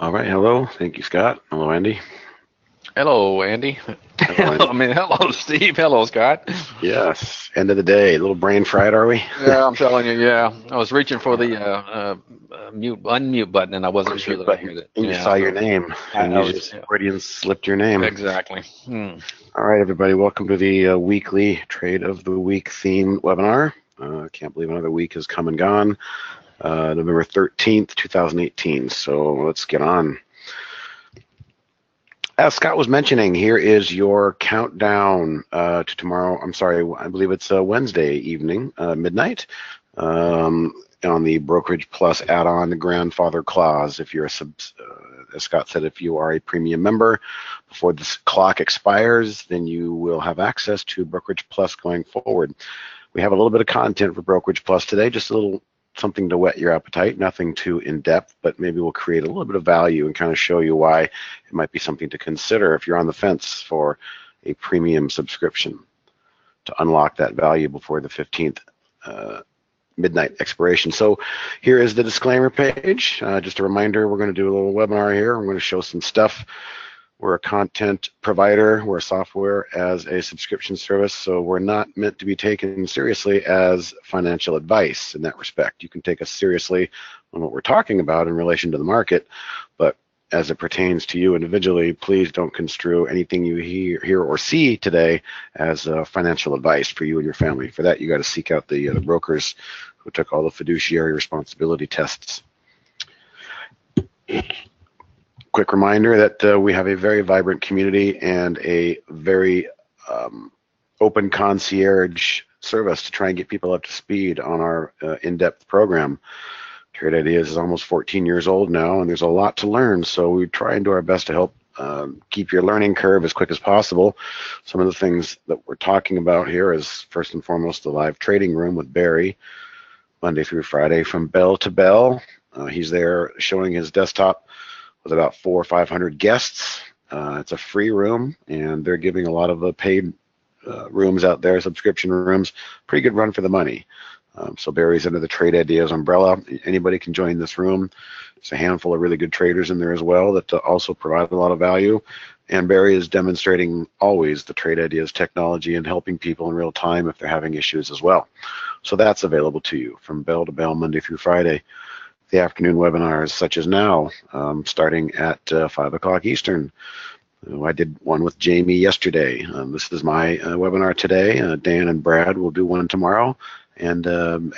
All right, hello. Thank you, Scott. Hello, Andy. Hello, Andy. Hello, Andy. Hello, Steve. Hello, Scott. Yes, end of the day. A little brain fried, are we? Yeah, I'm telling you, yeah. I was reaching for All the right. mute unmute button, and I wasn't sure Unmute that I button, hit it. and you Yeah, saw your so name, and I you was, just yeah, Freudian slipped your name. exactly. All right, everybody, welcome to the weekly Trade of the Week theme webinar. Can't believe another week has come and gone. November 13th, 2018. So let's get on. As Scott was mentioning, here is your countdown to tomorrow. I'm sorry, I believe it's Wednesday evening, midnight, on the Brokerage Plus add-on grandfather clause. If you're as Scott said, if you are a premium member, before this clock expires, then you will have access to Brokerage Plus going forward. We have a little bit of content for Brokerage Plus today, just a little something to whet your appetite, nothing too in-depth, but maybe we'll create a little bit of value and kind of show you why it might be something to consider if you're on the fence for a premium subscription to unlock that value before the 15th midnight expiration. So here is the disclaimer page. Just a reminder, we're going to do a little webinar here. I'm going to show some stuff. We're a content provider. We're a software as a subscription service, so we're not meant to be taken seriously as financial advice in that respect. You can take us seriously on what we're talking about in relation to the market, but as it pertains to you individually, please don't construe anything you hear or see today as financial advice for you and your family. For that, you got to seek out the brokers who took all the fiduciary responsibility tests. Quick reminder that we have a very vibrant community and a very open concierge service to try and get people up to speed on our in-depth program. Trade Ideas is almost 14 years old now, and there's a lot to learn, so we try and do our best to help keep your learning curve as quick as possible. Some of the things that we're talking about here is, first and foremost, the live trading room with Barry, Monday through Friday from bell to bell. He's there showing his desktop with about 400 or 500 guests. It's a free room, and they're giving a lot of paid rooms out there, subscription rooms. Pretty good run for the money. So Barry's under the Trade Ideas umbrella. Anybody can join this room. There's a handful of really good traders in there as well that also provide a lot of value. And Barry is demonstrating always the Trade Ideas technology and helping people in real time if they're having issues as well. So that's available to you from bell to bell, Monday through Friday. The afternoon webinars, such as now, starting at 5 o'clock Eastern. I did one with Jamie yesterday. This is my webinar today. Dan and Brad will do one tomorrow, and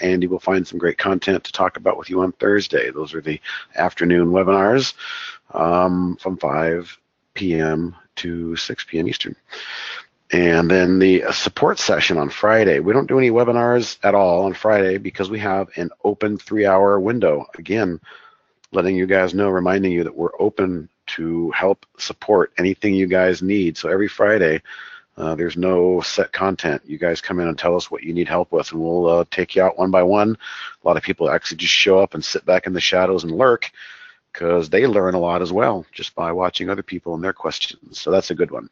Andy will find some great content to talk about with you on Thursday. Those are the afternoon webinars from 5 p.m. to 6 p.m. Eastern. And then the support session on Friday. We don't do any webinars at all on Friday because we have an open 3-hour window. Again, letting you guys know, reminding you that we're open to help support anything you guys need. So every Friday, there's no set content. You guys come in and tell us what you need help with, and we'll take you out one by one. A lot of people actually just show up and sit back in the shadows and lurk because they learn a lot as well just by watching other people and their questions. So that's a good one.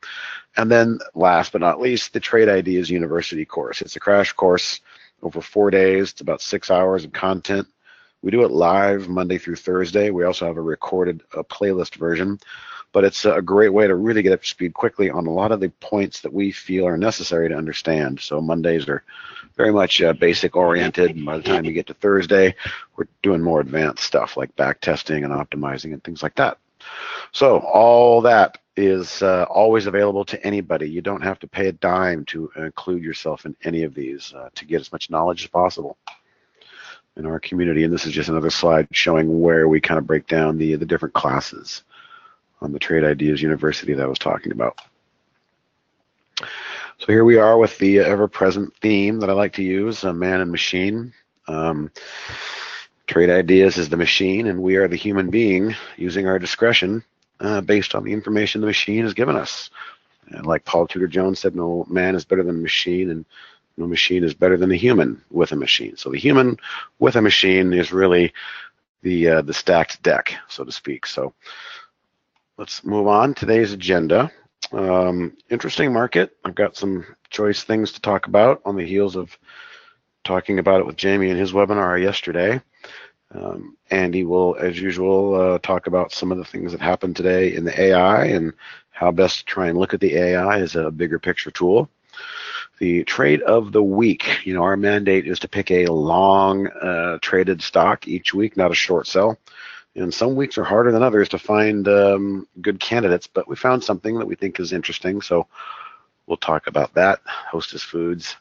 And then last but not least, the Trade Ideas University course. It's a crash course over 4 days. It's about 6 hours of content. We do it live Monday through Thursday. We also have a recorded playlist version, but it's a great way to really get up to speed quickly on a lot of the points that we feel are necessary to understand. So Mondays are very much basic oriented, and by the time you get to Thursday, we're doing more advanced stuff like back testing and optimizing and things like that. So all that is always available to anybody. You don't have to pay a dime to include yourself in any of these to get as much knowledge as possible in our community. And this is just another slide showing where we kind of break down the different classes on the Trade Ideas University that I was talking about. So here we are with the ever-present theme that I like to use, man and machine. Trade Ideas is the machine, and we are the human being using our discretion based on the information the machine has given us. And like Paul Tudor Jones said, no man is better than a machine, and no machine is better than a human with a machine. So the human with a machine is really the stacked deck, so to speak. So let's move on. Today's agenda. Interesting market. I've got some choice things to talk about on the heels of talking about it with Jamie in his webinar yesterday. Andy will, as usual, talk about some of the things that happened today in the AI and how best to try and look at the AI as a bigger picture tool. The trade of the week, our mandate is to pick a long traded stock each week, not a short sell. And some weeks are harder than others to find good candidates, but we found something that we think is interesting, so we'll talk about that, Hostess Foods.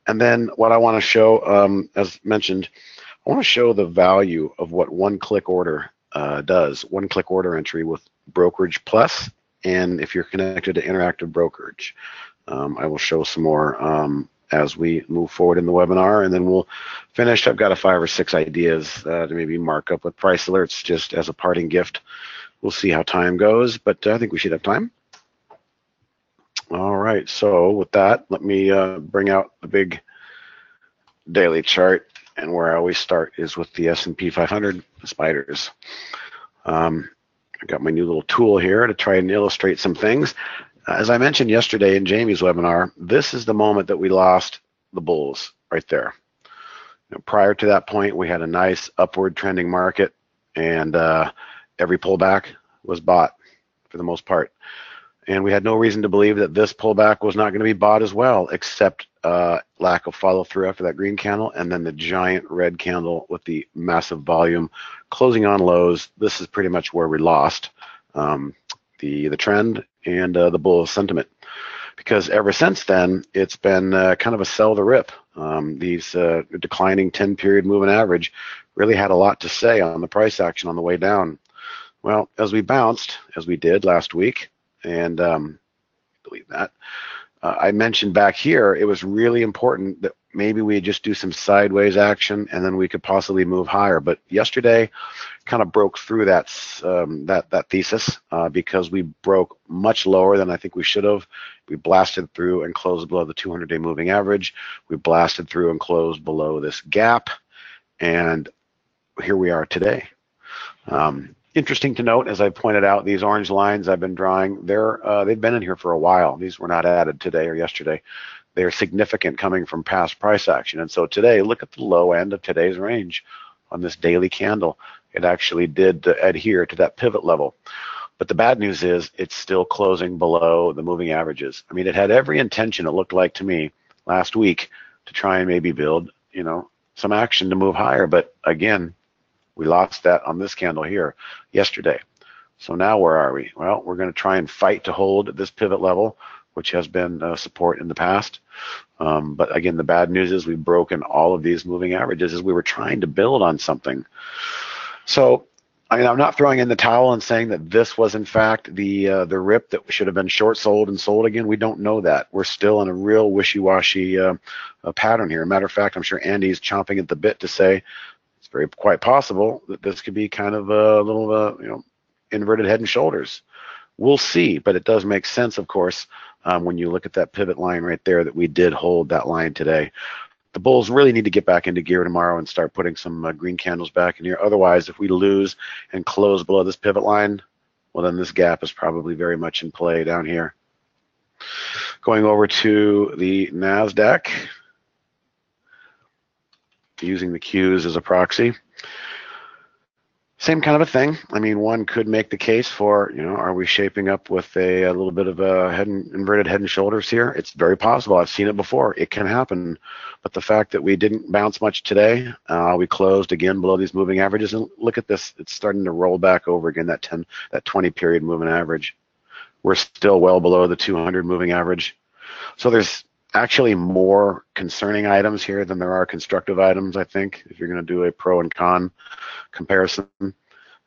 And then what I want to show, as mentioned, I want to show the value of what one-click order does, one-click order entry with Brokerage Plus, and if you're connected to Interactive Brokerage. I will show some more as we move forward in the webinar, and then we'll finish. I've got 5 or 6 ideas to maybe mark up with price alerts just as a parting gift. We'll see how time goes, but I think we should have time. All right, so with that, let me bring out the big daily chart, and where I always start is with the S&P 500 spiders. I've got my new little tool here to try and illustrate some things. As I mentioned yesterday in Jamie's webinar, this is the moment that we lost the bulls right there. Prior to that point, we had a nice upward trending market, and every pullback was bought for the most part. And we had no reason to believe that this pullback was not going to be bought as well, except lack of follow through after that green candle, and then the giant red candle with the massive volume closing on lows. This is pretty much where we lost the trend and the bull sentiment, because ever since then it's been kind of a sell the rip. These declining 10-period moving average really had a lot to say on the price action on the way down. Well, as we bounced, as we did last week, and delete that, I mentioned back here it was really important that maybe we just do some sideways action and then we could possibly move higher. But yesterday kind of broke through that thesis because we broke much lower than I think we should have. We blasted through and closed below the 200-day moving average. We blasted through and closed below this gap, and here we are today. Interesting to note, as I pointed out, these orange lines I've been drawing, they've been in here for a while. These were not added today or yesterday. They're significant coming from past price action. And so today, look at the low end of today's range on this daily candle. It actually did adhere to that pivot level. But the bad news is it's still closing below the moving averages. I mean, it had every intention, it looked like to me, last week to try and maybe build, some action to move higher. But again, we lost that on this candle here yesterday. So now where are we? Well, we're going to try and fight to hold this pivot level, which has been support in the past. But again, the bad news is we've broken all of these moving averages as we were trying to build on something. So, I mean, I'm not throwing in the towel and saying that this was in fact the rip that should have been short sold and sold again. We don't know that. We're still in a real wishy-washy pattern here. Matter of fact, I'm sure Andy's chomping at the bit to say it's very quite possible that this could be kind of a little, inverted head and shoulders. We'll see, but it does make sense, of course, when you look at that pivot line right there that we did hold that line today. The bulls really need to get back into gear tomorrow and start putting some green candles back in here. Otherwise, if we lose and close below this pivot line, well, then this gap is probably very much in play down here. Going over to the NASDAQ, using the Qs as a proxy. Same kind of a thing. I mean, one could make the case for, are we shaping up with a little bit of a inverted head and shoulders here? It's very possible. I've seen it before. It can happen. But the fact that we didn't bounce much today, we closed again below these moving averages. And look at this. It's starting to roll back over again, that 20-period moving average. We're still well below the 200 moving average. So there's actually more concerning items here than there are constructive items, I think, if you're going to do a pro and con comparison. The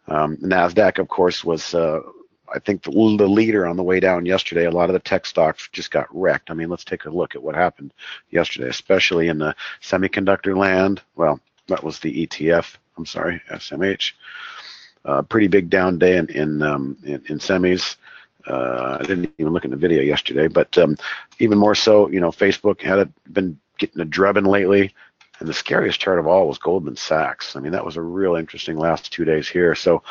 NASDAQ, of course, was, I think, the leader on the way down yesterday. A lot of the tech stocks just got wrecked. I mean, let's take a look at what happened yesterday, especially in the semiconductor land. Well, that was the ETF. I'm sorry, SMH. Pretty big down day in semis. I didn't even look at the video yesterday, but even more so, Facebook had been getting a drubbing lately, and the scariest chart of all was Goldman Sachs. I mean, that was a real interesting last 2 days here. So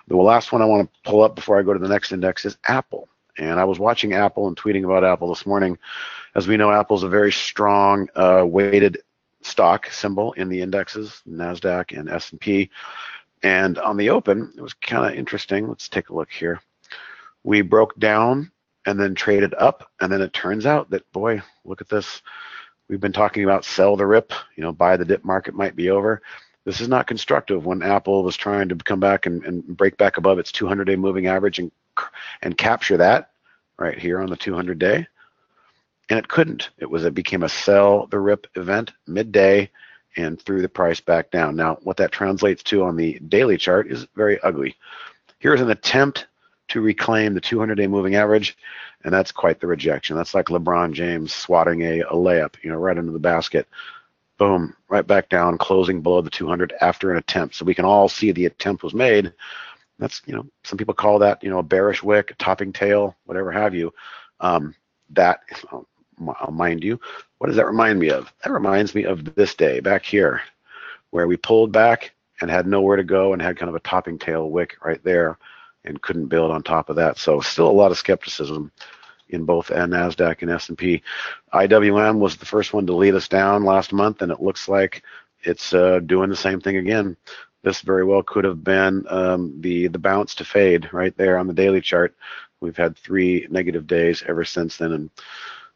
the last one I want to pull up before I go to the next index is Apple. And I was watching Apple and tweeting about Apple this morning. As we know, Apple's a very strong weighted stock symbol in the indexes, NASDAQ and S&P. And on the open, it was kind of interesting. Let's take a look here. We broke down and then traded up, and then it turns out that, boy, look at this. We've been talking about sell the rip, buy the dip market might be over. This is not constructive when Apple was trying to come back and break back above its 200-day moving average and capture that right here on the 200-day. And it couldn't. It became a sell the rip event midday and threw the price back down. Now, what that translates to on the daily chart is very ugly. Here's an attempt to reclaim the 200-day moving average, and that's quite the rejection. That's like LeBron James swatting a layup, right into the basket. Boom, right back down, closing below the 200 after an attempt. So we can all see the attempt was made. That's, some people call that, a bearish wick, a topping tail, whatever have you. That, I'll mind you, what does that remind me of? That reminds me of this day back here where we pulled back and had nowhere to go and had kind of a topping tail wick right there and couldn't build on top of that. So still a lot of skepticism in both NASDAQ and S&P. IWM was the first one to lead us down last month, and it looks like it's doing the same thing again. This very well could have been the bounce to fade right there on the daily chart. We've had 3 negative days ever since then, and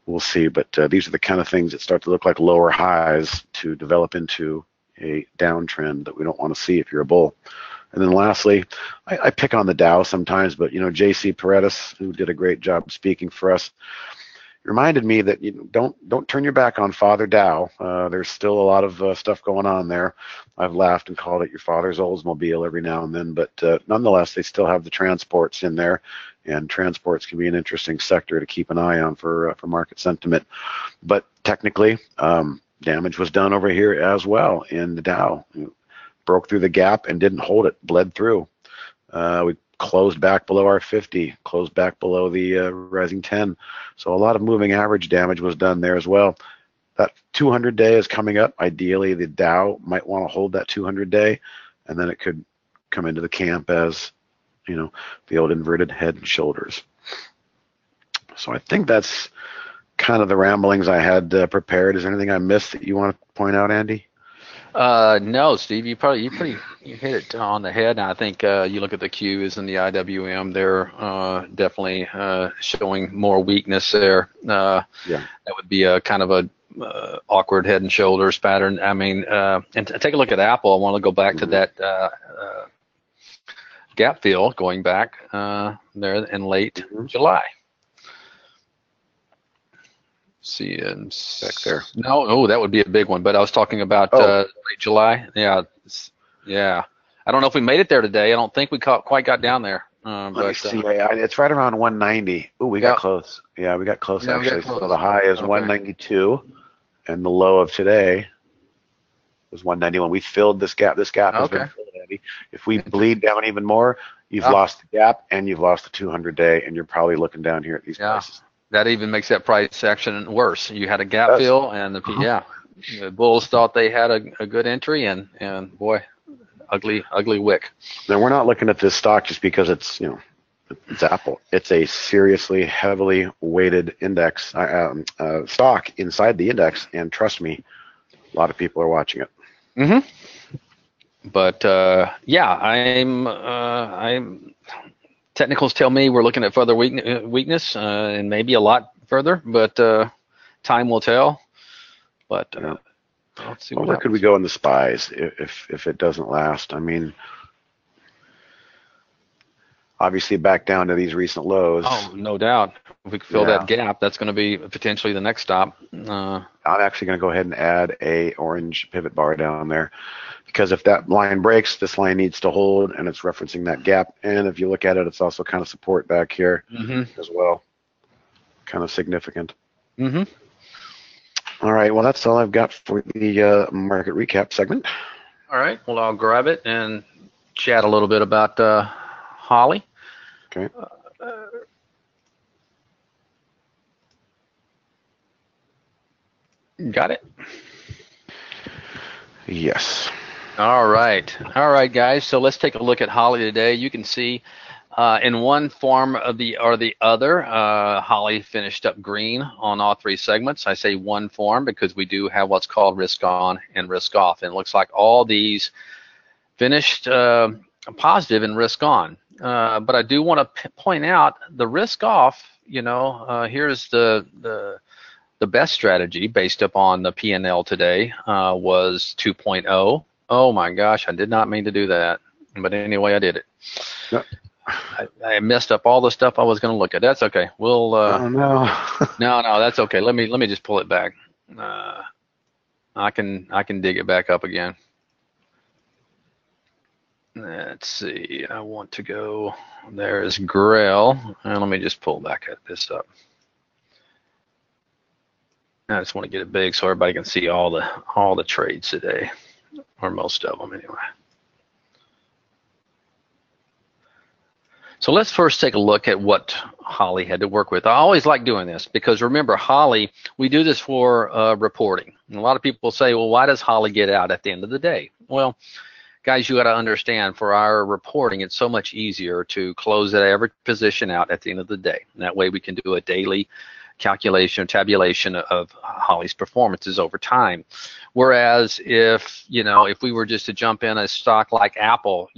we'll see. But these are the kind of things that start to look like lower highs to develop into a downtrend that we don't want to see if you're a bull. And then lastly, I pick on the Dow sometimes, but J.C. Paredes, who did a great job speaking for us, reminded me that don't turn your back on Father Dow. There's still a lot of stuff going on there. I've laughed and called it your father's Oldsmobile every now and then, but nonetheless, they still have the transports in there, and transports can be an interesting sector to keep an eye on for market sentiment. But technically, damage was done over here as well in the Dow. Broke through the gap and didn't hold it, bled through. We closed back below our 50, closed back below the rising 10. So a lot of moving average damage was done there as well. That 200-day is coming up. Ideally, the Dow might want to hold that 200-day, and then it could come into the camp as, the old inverted head and shoulders. So I think that's kind of the ramblings I had prepared. Is there anything I missed that you want to point out, Andy? No, Steve, you hit it on the head. And I think you look at the Qs and the IWM; they're definitely showing more weakness there. Yeah, that would be a kind of a awkward head and shoulders pattern. I mean, and take a look at Apple. I want to go back to that gap fill going back there in late July. See, back there. No, that would be a big one. But I was talking about late July. Yeah. I don't know if we made it there today. I don't think we quite got down there. Let me see. It's right around 190. Ooh, we got close. Yeah, we got close actually. So the high is 192, and the low of today was 191. We filled this gap. This gap has been filled, Andy. If we bleed down even more, you've lost the gap and you've lost the 200-day, and you're probably looking down here at these prices. That even makes that price action worse. You had a gap fill, and the bulls thought they had a good entry, and boy, ugly wick. Now we're not looking at this stock just because it's it's Apple. It's a seriously heavily weighted index stock inside the index, and trust me, a lot of people are watching it. But I'm. Technicals tell me we're looking at further weakness and maybe a lot further, but time will tell. But let's see. Where could we go in the SPYs if it doesn't last? I mean, obviously back down to these recent lows. Oh, no doubt. If we can fill that gap, that's going to be potentially the next stop. I'm actually going to go ahead and add a orange pivot bar down there, because if that line breaks, this line needs to hold, and it's referencing that gap. And if you look at it, it's also kind of support back here as well. Kind of significant. All right, well, that's all I've got for the market recap segment. All right, well, I'll grab it and chat a little bit about Holly. Okay. Got it? Yes. All right, guys. So let's take a look at Holly today. You can see In one form of the or the other, Holly finished up green on all three segments. I say one form because we do have what's called risk on and risk off, and it looks like all these finished positive in risk on. But I do want to point out the risk off. Here's the best strategy based upon the P&L today was 2.0. Oh my gosh, I did not mean to do that, but anyway, I did it. Yep. I messed up all the stuff I was going to look at. That's okay. We'll. Oh no. No, that's okay. Let me just pull it back. I can dig it back up again. Let's see. I want to go. There's Grail, and let me just pull back at this up. I just want to get it big so everybody can see all the trades today, or most of them anyway. So let's first take a look at what Holly had to work with. I always like doing this because remember, Holly, we do this for reporting. And a lot of people say, well, why does Holly get out at the end of the day? Well, guys, you got to understand for our reporting, it's so much easier to close every position out at the end of the day. And that way we can do a daily calculation, tabulation of Holly's performances over time. Whereas if we were just to jump in a stock like Apple,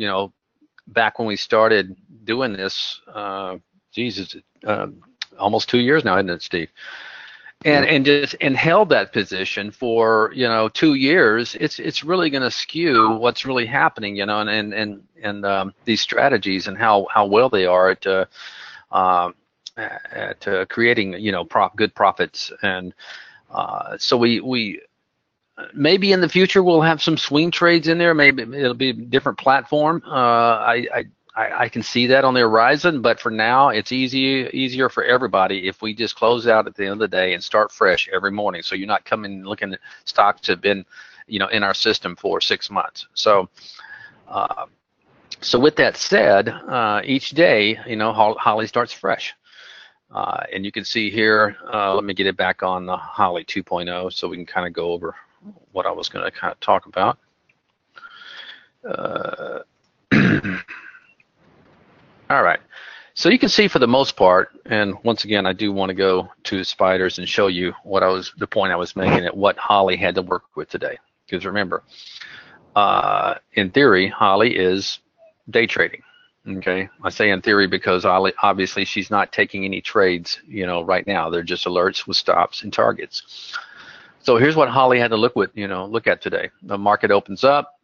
back when we started doing this, almost 2 years now, isn't it, Steve? And held that position for 2 years, it's really going to skew what's really happening, and these strategies and how well they are at creating good profits. And so we maybe in the future we'll have some swing trades in there. Maybe it'll be a different platform. I can see that on the horizon, but for now it's easier for everybody if we just close out at the end of the day and start fresh every morning. So you're not coming looking at stocks that have been in our system for 6 months. So with that said, each day Holly starts fresh. And you can see here, let me get it back on the Holly 2.0 so we can kind of go over what I was going to kind of talk about. All right, so you can see for the most part, and once again, I do want to go to spiders and show you the point I was making at what Holly had to work with today. Because remember, in theory, Holly is day trading. Okay, I say in theory because obviously she's not taking any trades, right now. They're just alerts with stops and targets. So here's what Holly had to look at today. The market opens up,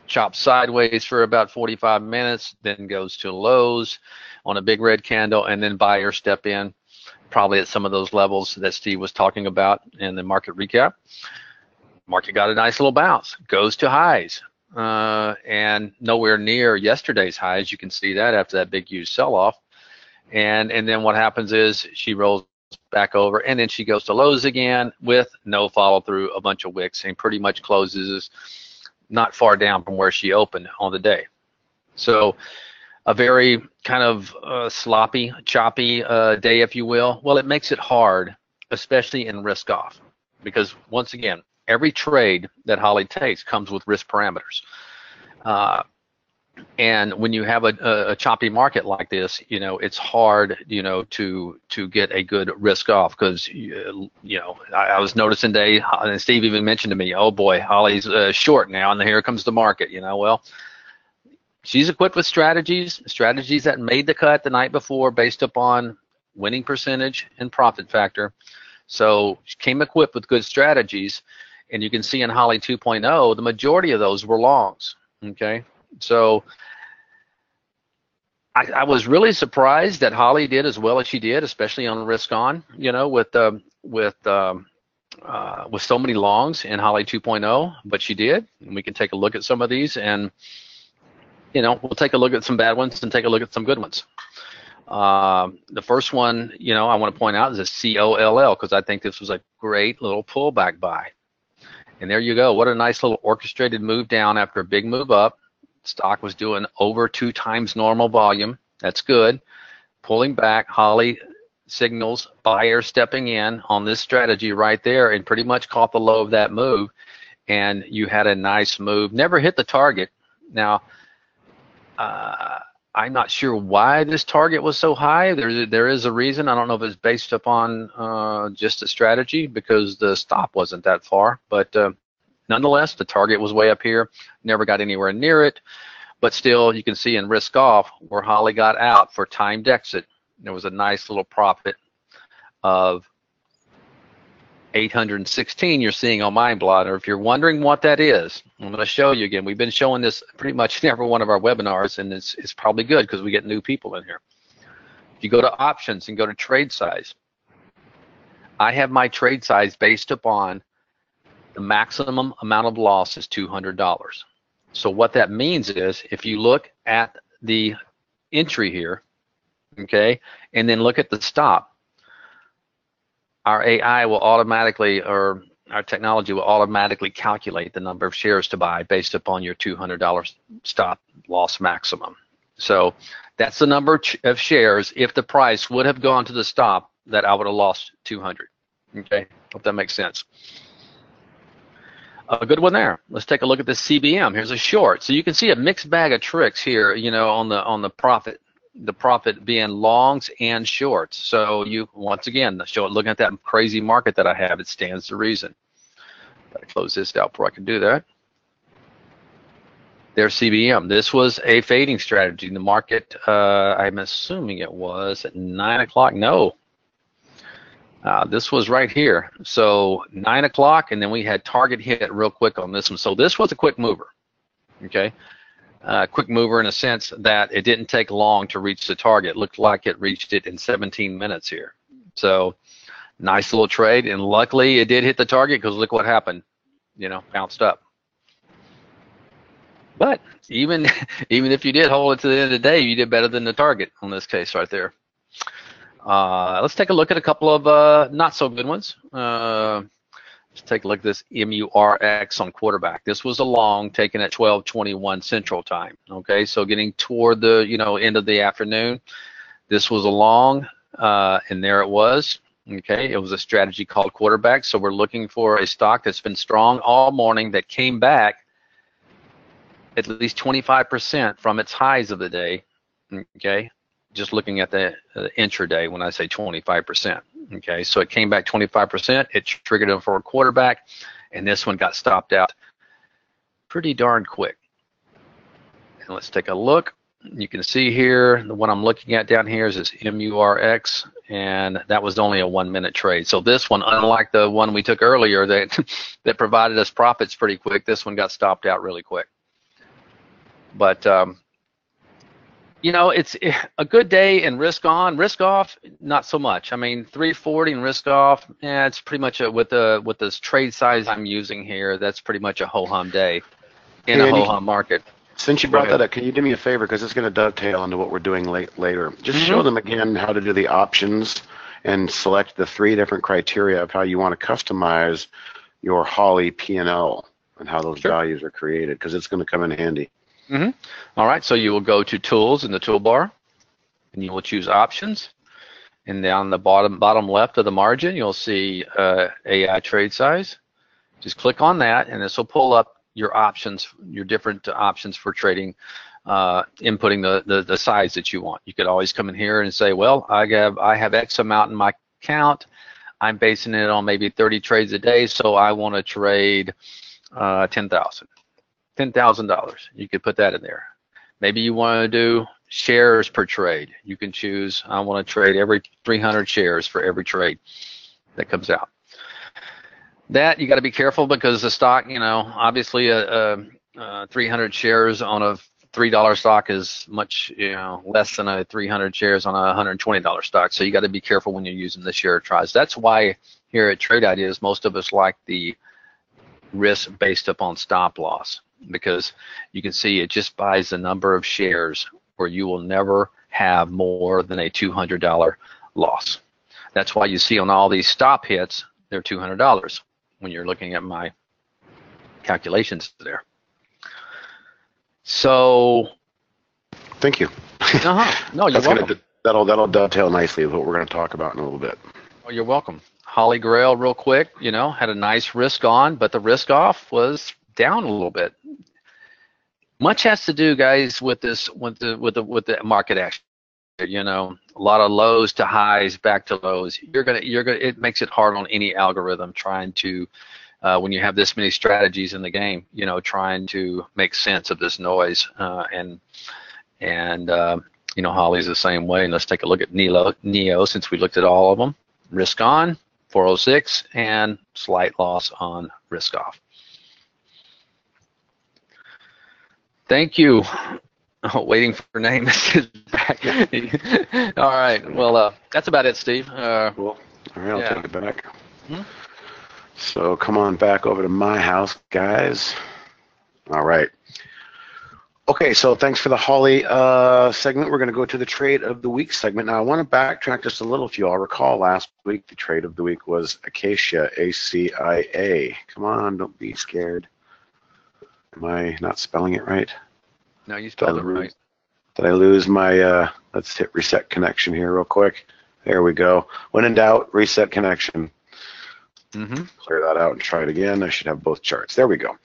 chops sideways for about 45 minutes, then goes to lows on a big red candle, and then buyers step in, probably at some of those levels that Steve was talking about in the market recap. Market got a nice little bounce, goes to highs, and nowhere near yesterday's highs. You can see that after that big huge sell-off. And then what happens is she rolls back over, and then she goes to lows again with no follow-through, a bunch of wicks, and pretty much closes not far down from where she opened on the day. So a very kind of sloppy, choppy day, if you will. Well, it makes it hard, especially in risk off, because once again, every trade that Holly takes comes with risk parameters. And when you have a choppy market like this, it's hard, to get a good risk off, because, I was noticing today, and Steve even mentioned to me, oh boy, Holly's short now, and here comes the market. Well, she's equipped with strategies that made the cut the night before based upon winning percentage and profit factor. So she came equipped with good strategies, and you can see in Holly 2.0, the majority of those were longs. Okay. So I was really surprised that Holly did as well as she did, especially on risk on, with so many longs in Holly 2.0, but she did. And we can take a look at some of these, and we'll take a look at some bad ones and take a look at some good ones. The first one, I want to point out is a COLL, because I think this was a great little pullback buy. And there you go. What a nice little orchestrated move down after a big move up. Stock was doing over 2 times normal volume. That's good. Pulling back, Holly signals buyer stepping in on this strategy right there, and pretty much caught the low of that move. And you had a nice move. Never hit the target. Now, I'm not sure why this target was so high. There is a reason. I don't know if it's based upon just a strategy because the stop wasn't that far. But nonetheless, the target was way up here. Never got anywhere near it. But still, you can see in risk off where Holly got out for timed exit, there was a nice little profit of 816 you're seeing on MindBlotter. If you're wondering what that is, I'm going to show you again. We've been showing this pretty much in every one of our webinars, and it's probably good because we get new people in here. If you go to options and go to trade size, I have my trade size based upon the maximum amount of loss is $200. So what that means is if you look at the entry here, okay, and then look at the stop, our AI will automatically, or our technology will automatically calculate the number of shares to buy based upon your $200 stop loss maximum. So that's the number of shares if the price would have gone to the stop that I would have lost 200. Okay, hope that makes sense. A good one there. Let's take a look at this CBM. Here's a short. So you can see a mixed bag of tricks here, you know, on the profit. The profit being longs and shorts. So you, once again, looking at that crazy market that I have, it stands to reason. Gotta close this out before I can do that. There's CBM. This was a fading strategy. The market, I'm assuming it was at 9 o'clock. No. This was right here. So 9 o'clock, and then we had target hit real quick on this one. So this was a quick mover. Okay. Quick mover in a sense that it didn't take long to reach the target. It looked like it reached it in 17 minutes here. So nice little trade, and luckily it did hit the target because look what happened, you know, bounced up. But even if you did hold it to the end of the day, you did better than the target on this case right there. Let's take a look at a couple of not so good ones. Let's take a look at this MURX on quarterback. This was a long taken at 12:21 Central Time. Okay, so getting toward the end of the afternoon. This was a long, and there it was. Okay, it was a strategy called quarterback. So we're looking for a stock that's been strong all morning that came back at least 25% from its highs of the day. Okay, just looking at the intraday when I say 25%. Okay, so it came back 25%. It triggered it for a quarterback, and this one got stopped out pretty darn quick. And let's take a look. You can see here, the one I'm looking at down here is this MURX, and that was only a 1 minute trade. So this one, unlike the one we took earlier that provided us profits pretty quick, this one got stopped out really quick. But you know, it's a good day in risk on, risk off, not so much. I mean, 340 and risk off, yeah, it's pretty much with this trade size I'm using here, that's pretty much a ho-hum day in a ho-hum market. Since you brought that up, can you do me a favor, because it's going to dovetail into what we're doing later. Just show them again how to do the options and select the 3 different criteria of how you want to customize your Holly P&L and how those values are created, because it's going to come in handy. All right, so you will go to Tools in the toolbar, and you will choose Options, and down the bottom left of the margin, you'll see AI Trade Size. Just click on that, and this will pull up your options, your different options for trading, inputting the size that you want. You could always come in here and say, well, I have X amount in my account. I'm basing it on maybe 30 trades a day, so I want to trade $10,000. You could put that in there. Maybe you want to do shares per trade. You can choose, I want to trade every 300 shares for every trade that comes out. That you got to be careful because the stock, you know, obviously 300 shares on a $3 stock is much, you know, less than a 300 shares on a $120 stock. So you got to be careful when you're using the share tries. That's why here at Trade Ideas, most of us like the risk based upon stop loss, because you can see it just buys the number of shares where you will never have more than a $200 loss. That's why you see on all these stop hits, they're $200 when you're looking at my calculations there. So, thank you. No, you're welcome. That'll dovetail nicely with what we're going to talk about in a little bit. Oh, you're welcome. Holly Grail, real quick, you know, had a nice risk on, but the risk off was down a little bit. Much has to do, guys, with this, with the market action. You know, a lot of lows to highs, back to lows. You're gonna. It makes it hard on any algorithm trying to, when you have this many strategies in the game. You know, trying to make sense of this noise. And you know, Holly's the same way. And let's take a look at Neo since we looked at all of them. Risk on 406 and slight loss on risk off. Thank you. Oh, waiting for name. Back. All right. Well, that's about it, Steve. Cool. All right, I'll yeah. take it back. Hmm? So come on back over to my house, guys. All right. Okay, so thanks for the Holly segment. We're going to go to the trade of the week segment. Now, I want to backtrack just a little. If you all recall, last week the trade of the week was Acacia, ACIA. Come on, don't be scared. Am I not spelling it right? No, you spelled it right. Did I lose my, let's hit reset connection here real quick. There we go. When in doubt, reset connection. Clear that out and try it again. I should have both charts. There we go.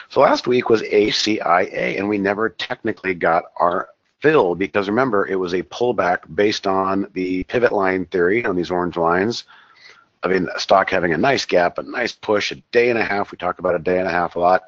So last week was ACIA, and we never technically got our fill because remember, it was a pullback based on the pivot line theory on these orange lines. I mean, stock having a nice gap, a nice push, a day and a half. We talk about a day and a half a lot.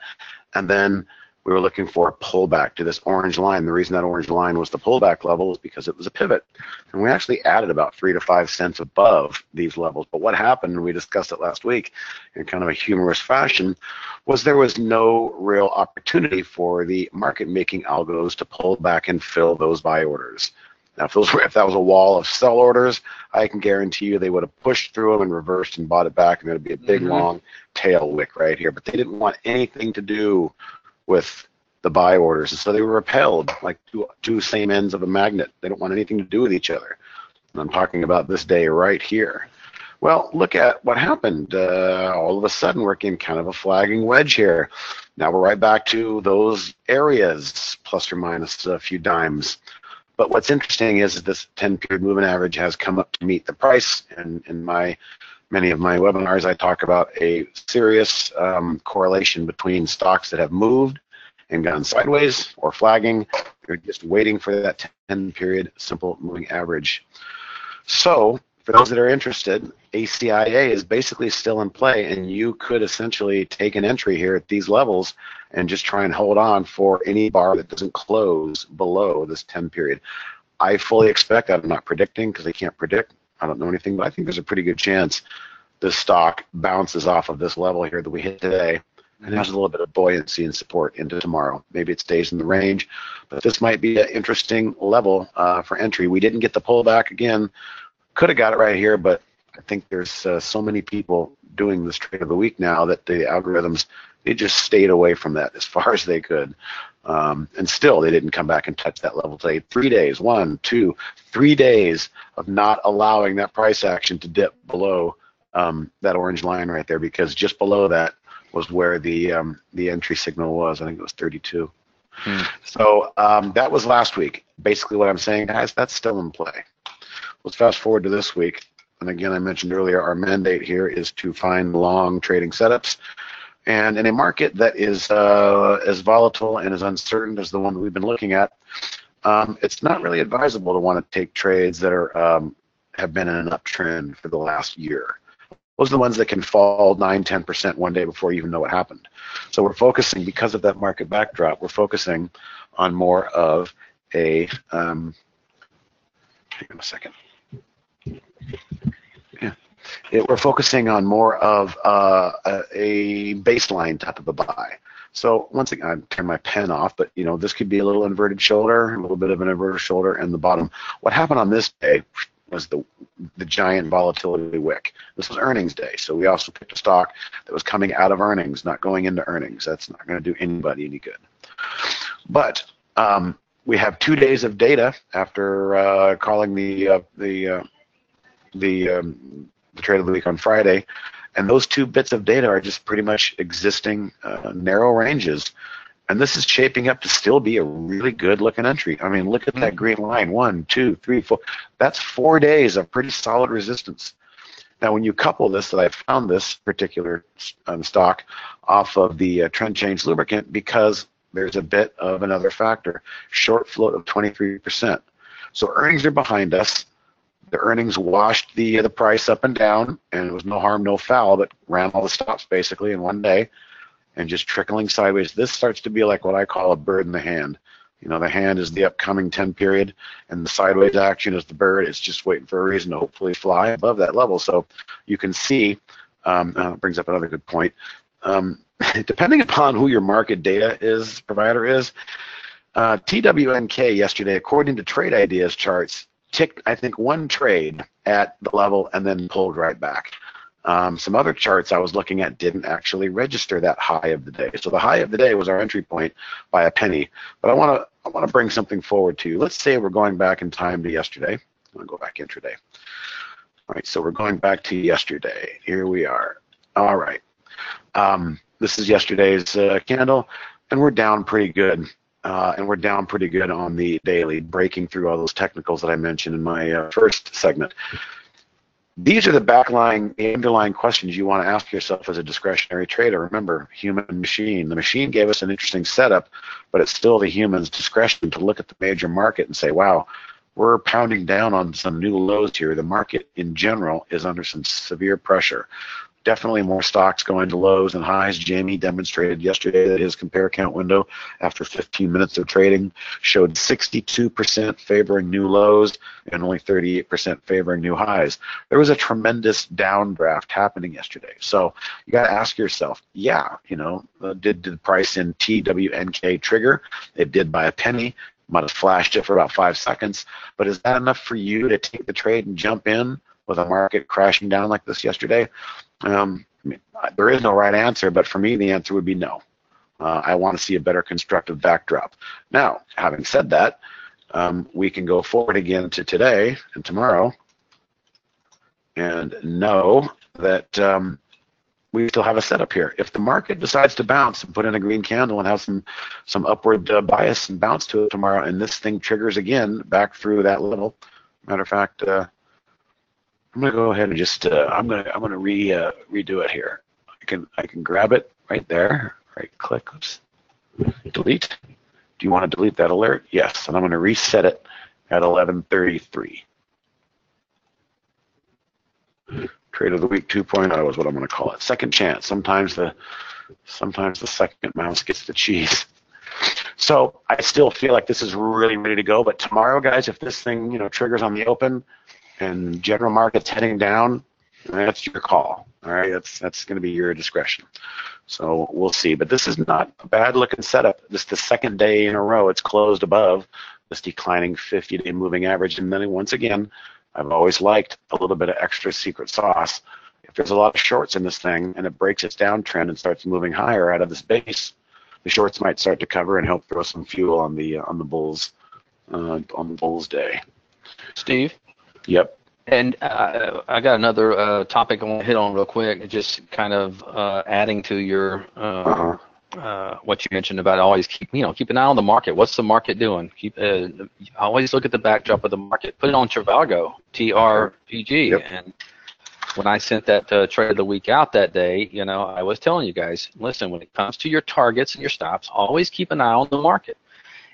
And then we were looking for a pullback to this orange line. The reason that orange line was the pullback level is because it was a pivot. And we actually added about 3 to 5 cents above these levels. But what happened, and we discussed it last week in kind of a humorous fashion, was there was no real opportunity for the market-making algos to pull back and fill those buy orders. Now, if that was a wall of sell orders, I can guarantee you they would have pushed through them and reversed and bought it back, and there'd be a big, long tail wick right here. But they didn't want anything to do with the buy orders, and so they were repelled like two same ends of a magnet. They don't want anything to do with each other. And I'm talking about this day right here. Well, look at what happened. All of a sudden, we're in kind of a flagging wedge here. Now we're right back to those areas, plus or minus a few dimes. But what's interesting is this 10-period moving average has come up to meet the price. And in many of my webinars, I talk about a serious correlation between stocks that have moved and gone sideways or flagging. They're just waiting for that 10-period simple moving average. So for those that are interested, ACIA is basically still in play, and you could essentially take an entry here at these levels and just try and hold on for any bar that doesn't close below this 10-period. I fully expect, I'm not predicting because I can't predict, I don't know anything, but I think there's a pretty good chance this stock bounces off of this level here that we hit today and has a little bit of buoyancy and support into tomorrow. Maybe it stays in the range, but this might be an interesting level for entry. We didn't get the pullback again. Could have got it right here, but I think there's so many people doing this trade of the week now that the algorithms, they just stayed away from that as far as they could. And still, they didn't come back and touch that level today. 3 days, 1, 2, 3 days of not allowing that price action to dip below that orange line right there, because just below that was where the entry signal was. I think it was 32. So that was last week. Basically what I'm saying, guys, that's still in play. Let's fast forward to this week. And again, I mentioned earlier, our mandate here is to find long trading setups. And in a market that is as volatile and as uncertain as the one that we've been looking at, it's not really advisable to want to take trades that are have been in an uptrend for the last year. Those are the ones that can fall 9, 10% one day before you even know what happened. So we're focusing, because of that market backdrop, we're focusing on more of a, hang on a second. Yeah. We're focusing on more of a baseline type of a buy. So once again, I turn my pen off, but you know, this could be a little inverted shoulder, a little bit of an inverted shoulder, and the bottom. What happened on this day was the giant volatility wick. This was earnings day, so we also picked a stock that was coming out of earnings, not going into earnings. That's not going to do anybody any good. But we have 2 days of data after calling the trade of the week on Friday, and those 2 bits of data are just pretty much existing narrow ranges. And this is shaping up to still be a really good looking entry. I mean, look at that green line, 1, 2, 3, 4. That's 4 days of pretty solid resistance. Now, when you couple this, that I found this particular stock off of the trend change lubricant because there's a bit of another factor. Short float of 23%. So earnings are behind us. The earnings washed the price up and down, and it was no harm, no foul, but ran all the stops basically in one day and just trickling sideways. This starts to be like what I call a bird in the hand. You know, the hand is the upcoming 10 period, and the sideways action is the bird. It's just waiting for a reason to hopefully fly above that level. So you can see, it brings up another good point. Depending upon who your market data provider is, TWNK yesterday, according to Trade Ideas charts, ticked, I think, one trade at the level and then pulled right back. Some other charts I was looking at didn't actually register that high of the day. So the high of the day was our entry point by a penny. But I want to bring something forward to you. Let's say we're going back in time to yesterday. I'm going to go back intraday. All right, so we're going back to yesterday. Here we are. All right. This is yesterday's candle, and we're down pretty good. And we're down pretty good on the daily, breaking through all those technicals that I mentioned in my first segment. These are the underlying questions you want to ask yourself as a discretionary trader. Remember, human and machine. The machine gave us an interesting setup, but it's still the human's discretion to look at the major market and say, wow, we're pounding down on some new lows here. The market in general is under some severe pressure. Definitely more stocks going to lows and highs. Jamie demonstrated yesterday that his compare count window after 15 minutes of trading showed 62% favoring new lows and only 38% favoring new highs. There was a tremendous downdraft happening yesterday. So you got to ask yourself, yeah, you know, did the price in TWNK trigger? It did by a penny. Might have flashed it for about 5 seconds. But is that enough for you to take the trade and jump in with a market crashing down like this yesterday? I mean, there is no right answer, but for me, the answer would be no. I want to see a better constructive backdrop. Now, having said that, we can go forward again to today and tomorrow and know that we still have a setup here. If the market decides to bounce and put in a green candle and have some upward bias and bounce to it tomorrow, and this thing triggers again back through that level, matter of fact, I'm gonna go ahead and just I'm gonna redo it here. I can grab it right there. Right click. Oops. Delete. Do you want to delete that alert? Yes. And I'm going to reset it at 11:33. Trade of the week 2.0 is what I'm going to call it. Second chance. Sometimes the second mouse gets the cheese. So I still feel like this is really ready to go. But tomorrow, guys, if this thing triggers on the open, and general market's heading down, that's your call. All right, that's going to be your discretion. So we'll see. But this is not a bad looking setup. This is the second day in a row it's closed above this declining 50-day moving average. And then once again, I've always liked a little bit of extra secret sauce. If there's a lot of shorts in this thing and it breaks its downtrend and starts moving higher out of this base, the shorts might start to cover and help throw some fuel on the bull's day. Steve? Yep. And I got another topic I want to hit on real quick, just kind of adding to your what you mentioned about always keep an eye on the market. What's the market doing? Always look at the backdrop of the market. Put it on Trivago, TRPG. Yep. And when I sent that trade of the week out that day, I was telling you guys, listen, when it comes to your targets and your stops, always keep an eye on the market.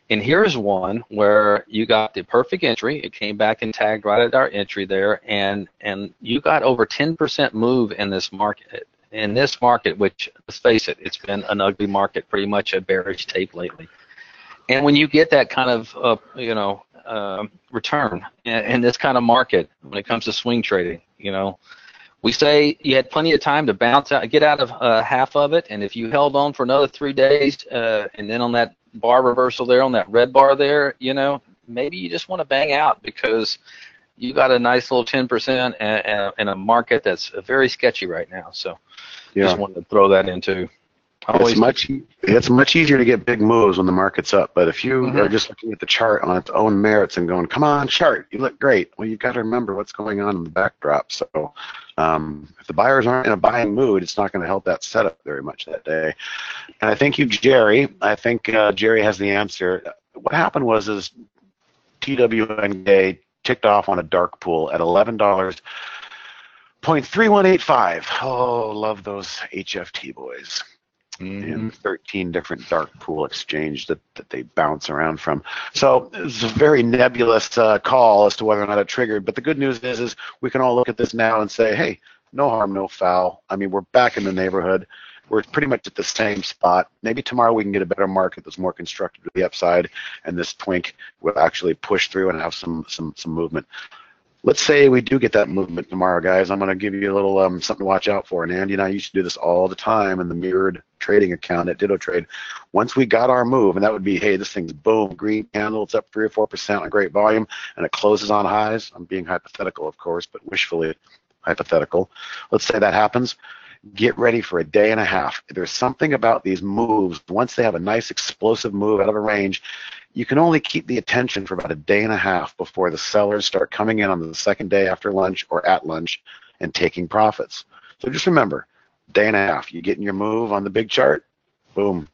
And here's one where you got the perfect entry. It came back and tagged right at our entry there, and you got over 10% move in this market. In this market, which, let's face it, it's been an ugly market, pretty much a bearish tape lately. And when you get that kind of return in this kind of market, when it comes to swing trading, we say you had plenty of time to bounce out, get out of half of it, and if you held on for another 3 days, and then on that bar reversal there, on that red bar there, maybe you just want to bang out because you got a nice little 10% in a market that's very sketchy right now. So just wanted to throw that into. It's much easier to get big moves when the market's up, but if you are just looking at the chart on its own merits and going, come on, chart, you look great, well, you've got to remember what's going on in the backdrop. So if the buyers aren't in a buying mood, it's not going to help that setup very much that day. And I thank you, Jerry. I think Jerry has the answer. What happened was TWNK ticked off on a dark pool at $11.3185. Oh, love those HFT boys. and 13 different dark pool exchange that they bounce around from. So it's a very nebulous call as to whether or not it triggered. But the good news is we can all look at this now and say, hey, no harm, no foul. I mean, we're back in the neighborhood. We're pretty much at the same spot. Maybe tomorrow we can get a better market that's more constructive to the upside, and this twink will actually push through and have some movement. Let's say we do get that movement tomorrow, guys. I'm going to give you a little something to watch out for. And Andy and I used to do this all the time in the mirrored trading account at Ditto Trade. Once we got our move, and that would be, hey, this thing's boom, green candle, it's up 3 or 4% on great volume, and it closes on highs. I'm being hypothetical, of course, but wishfully hypothetical. Let's say that happens. Get ready for a day and a half. There's something about these moves. Once they have a nice explosive move out of a range, you can only keep the attention for about a day and a half before the sellers start coming in on the second day after lunch or at lunch and taking profits. So just remember, day and a half. You get in your move on the big chart, boom.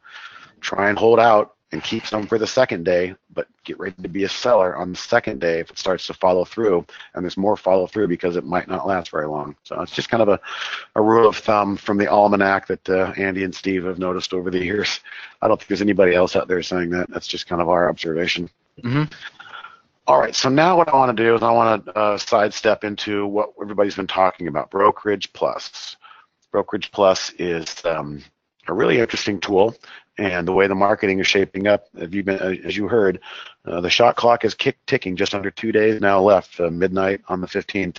Try and hold out and keep some for the second day, but get ready to be a seller on the second day if it starts to follow through, and there's more follow through because it might not last very long. So it's just kind of a rule of thumb from the almanac that Andy and Steve have noticed over the years. I don't think there's anybody else out there saying that. That's just kind of our observation. All right, so now what I want to do is I want to sidestep into what everybody's been talking about, Brokerage Plus. Brokerage Plus is a really interesting tool. And the way the marketing is shaping up, as you heard, the shot clock is ticking, just under 2 days now left, midnight on the 15th.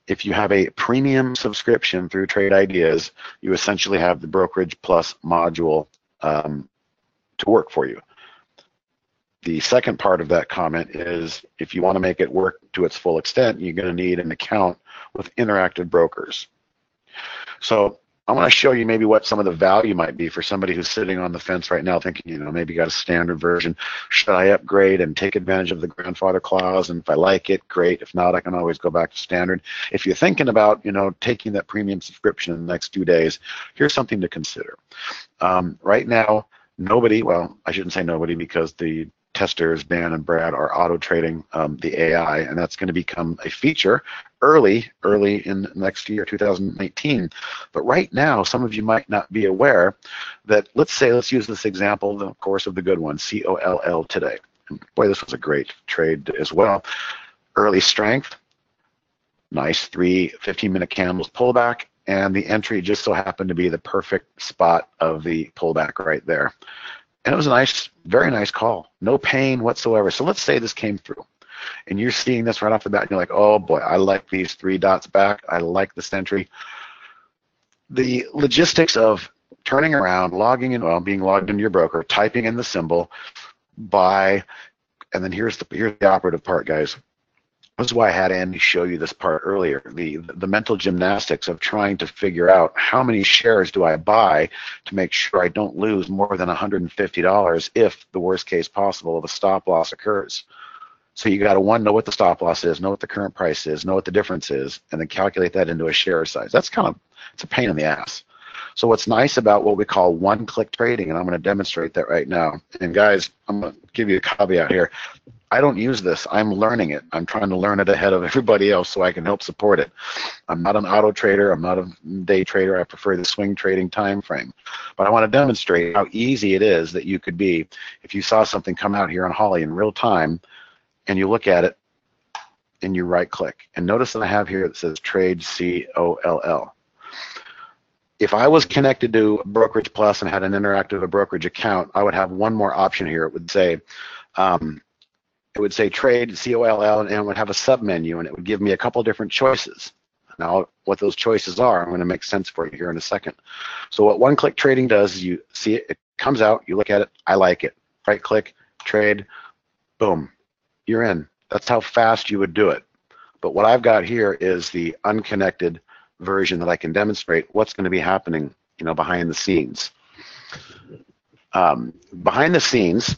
If you have a premium subscription through Trade Ideas, you essentially have the Brokerage Plus module to work for you. The second part of that comment is if you want to make it work to its full extent, you're going to need an account with Interactive Brokers. So I want to show you maybe what some of the value might be for somebody who's sitting on the fence right now thinking, maybe you got a standard version. Should I upgrade and take advantage of the grandfather clause? And if I like it, great. If not, I can always go back to standard. If you're thinking about, taking that premium subscription in the next 2 days, here's something to consider. Right now, nobody, well, I shouldn't say nobody because the testers, Dan and Brad, are auto trading the AI, and that's going to become a feature early in next year, 2019. But right now, some of you might not be aware that, let's use this example, of course, of the good one, COLL today. And boy, this was a great trade as well. Early strength, nice 3 15-minute candles pullback, and the entry just so happened to be the perfect spot of the pullback right there. And it was a nice, very nice call. No pain whatsoever. So let's say this came through, and you're seeing this right off the bat, and you're like, oh boy, I like these 3 dots back. I like this entry. The logistics of turning around, logging in, being logged into your broker, typing in the symbol, buy, and then here's the operative part, guys. This is why I had Andy show you this part earlier, the mental gymnastics of trying to figure out how many shares do I buy to make sure I don't lose more than $150 if the worst case possible of a stop loss occurs. So you got to, know what the stop loss is, know what the current price is, know what the difference is, and then calculate that into a share size. That's it's a pain in the ass. So what's nice about what we call one-click trading, and I'm going to demonstrate that right now. And guys, I'm going to give you a caveat here. I don't use this. I'm learning it. I'm trying to learn it ahead of everybody else so I can help support it. I'm not an auto trader. I'm not a day trader. I prefer the swing trading time frame. But I want to demonstrate how easy it is that you could be if you saw something come out here on Holly in real time and you look at it and you right click. And notice that I have here that says Trade COLL. If I was connected to Brokerage Plus and had an interactive brokerage account, I would have one more option here. It would say Trade COLL, and it would have a submenu, and it would give me a couple different choices. Now, what those choices are, I'm going to make sense for you here in a second. So what one-click trading does is you see it, it comes out, you look at it, I like it. Right-click, trade, boom, you're in. That's how fast you would do it. But what I've got here is the unconnected version that I can demonstrate what's going to be happening, behind the scenes. Behind the scenes,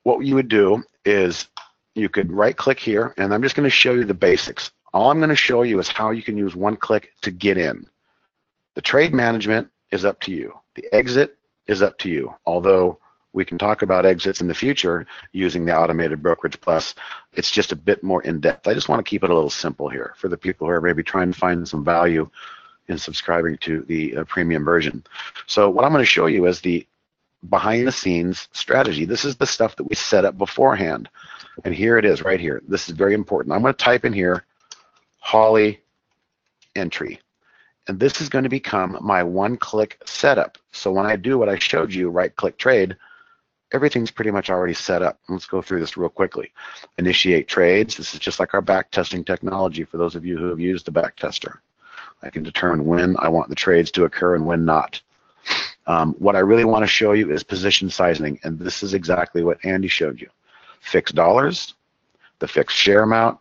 what you would do is you could right-click here, and I'm just going to show you the basics. All I'm going to show you is how you can use one click to get in. The trade management is up to you. The exit is up to you, although we can talk about exits in the future using the automated Brokerage Plus. It's just a bit more in-depth. I just want to keep it a little simple here for the people who are maybe trying to find some value in subscribing to the premium version. So what I'm going to show you is the behind the scenes strategy. This is the stuff that we set up beforehand. And here it is right here. This is very important. I'm going to type in here Holly entry. And this is going to become my one-click setup. So when I do what I showed you, right-click trade, everything's pretty much already set up. Let's go through this real quickly. Initiate trades. This is just like our back testing technology for those of you who have used the back tester. I can determine when I want the trades to occur and when not. What I really want to show you is position sizing, and this is exactly what Andy showed you. Fixed dollars, the fixed share amount,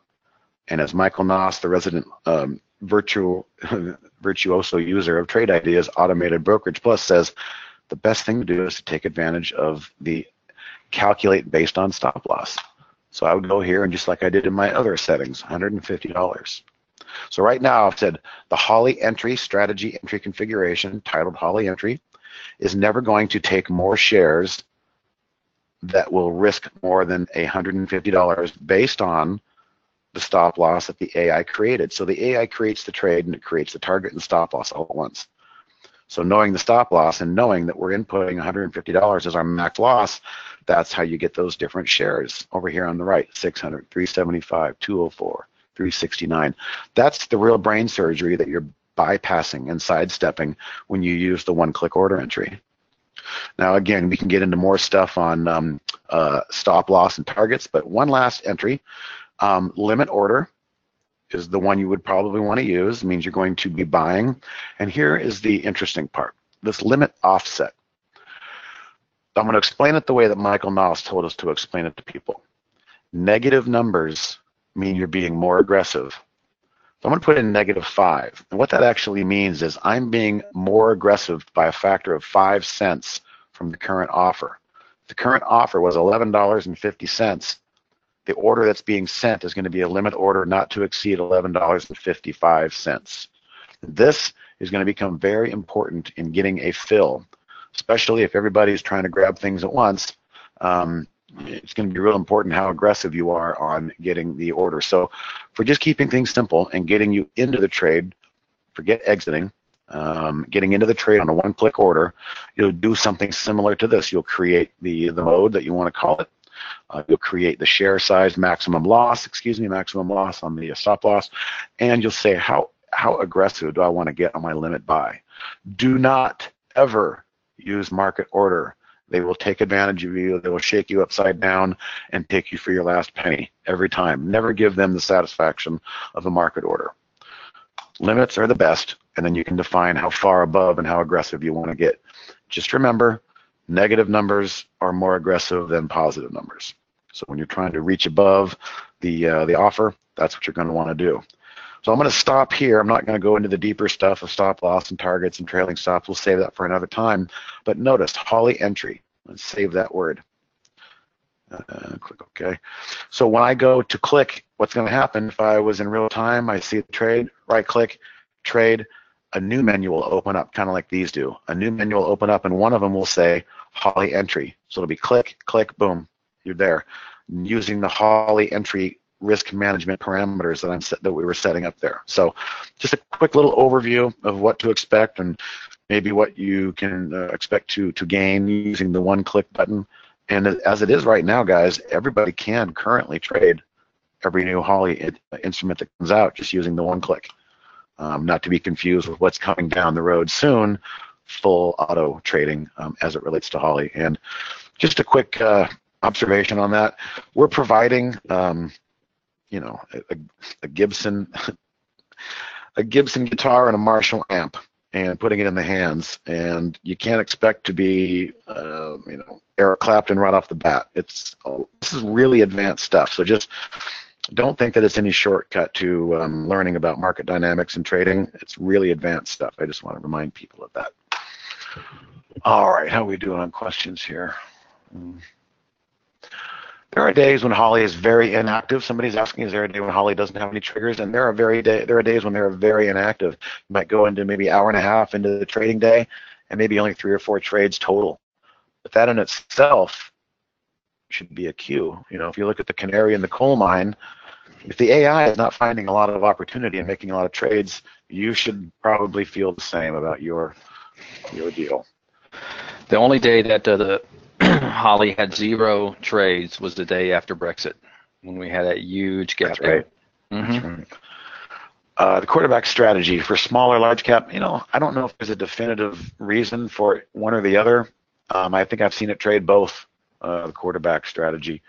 and as Michael Noss, the resident virtuoso user of Trade Ideas Automated Brokerage Plus says, the best thing to do is to take advantage of the calculate based on stop loss. So I would go here and just like I did in my other settings, $150. So right now I've said the Holly entry strategy entry configuration titled Holly entry is never going to take more shares that will risk more than $150 based on the stop loss that the AI created. So the AI creates the trade and it creates the target and stop loss all at once. So knowing the stop loss and knowing that we're inputting $150 as our max loss, that's how you get those different shares over here on the right, 600, 375, 204, 369. That's the real brain surgery that you're bypassing and sidestepping when you use the one-click order entry. Now again, we can get into more stuff on stop loss and targets, but one last entry, limit order is the one you would probably want to use. It means you're going to be buying. And here is the interesting part, this limit offset. I'm going to explain it the way that Michael Noss told us to explain it to people. Negative numbers mean you're being more aggressive. So I'm going to put in -5. And what that actually means is I'm being more aggressive by a factor of 5 cents from the current offer. If the current offer was $11.50. The order that's being sent is going to be a limit order not to exceed $11.55. This is going to become very important in getting a fill, especially if everybody's trying to grab things at once. It's going to be real important how aggressive you are on getting the order. So for just keeping things simple and getting you into the trade, forget exiting, getting into the trade on a one-click order, you'll do something similar to this. You'll create the mode that you want to call it. You'll create the share size maximum loss on the stop loss, and you'll say how aggressive do I want to get on my limit buy. Do not ever use market order. They will take advantage of you. They will shake you upside down and take you for your last penny every time. Never give them the satisfaction of a market order. Limits are the best, and then you can define how far above and how aggressive you want to get. Just remember, negative numbers are more aggressive than positive numbers. So when you're trying to reach above the offer, that's what you're going to want to do. So I'm going to stop here. I'm not going to go into the deeper stuff of stop loss and targets and trailing stops. We'll save that for another time. But notice Holly entry. Let's save that word. Click OK. So when I go to click, what's going to happen if I was in real time? I see the trade, right click, trade. A new menu will open up, kind of like these do. A new menu will open up, and one of them will say Holly entry. So it'll be click, click, boom, you're there. Using the Holly entry risk management parameters that we were setting up there. So just a quick little overview of what to expect and maybe what you can expect to gain using the one-click button. And as it is right now, guys, everybody can currently trade every new Holly instrument that comes out just using the one-click. Not to be confused with what's coming down the road soon, full auto trading as it relates to Holly. And just a quick observation on that, we're providing, you know, a Gibson guitar and a Marshall amp and putting it in the hands, and you can't expect to be, you know, Eric Clapton right off the bat. This is really advanced stuff. So just don't think that it's any shortcut to learning about market dynamics and trading. It's really advanced stuff. I just want to remind people of that. All right, how are we doing on questions here? There are days when Holly is very inactive. Somebody's asking, is there a day when Holly doesn't have any triggers? And there are days when they're very inactive. You might go into maybe an hour and a half into the trading day and maybe only 3 or 4 trades total. But that in itself should be a cue. You know, if you look at the canary in the coal mine, if the AI is not finding a lot of opportunity and making a lot of trades, you should probably feel the same about your deal. The only day that the Holly had 0 trades was the day after Brexit, when we had that huge gap. That's right. That's right. The quarterback strategy for smaller, large cap, I don't know if there's a definitive reason for one or the other. I think I've seen it trade both, the quarterback strategy.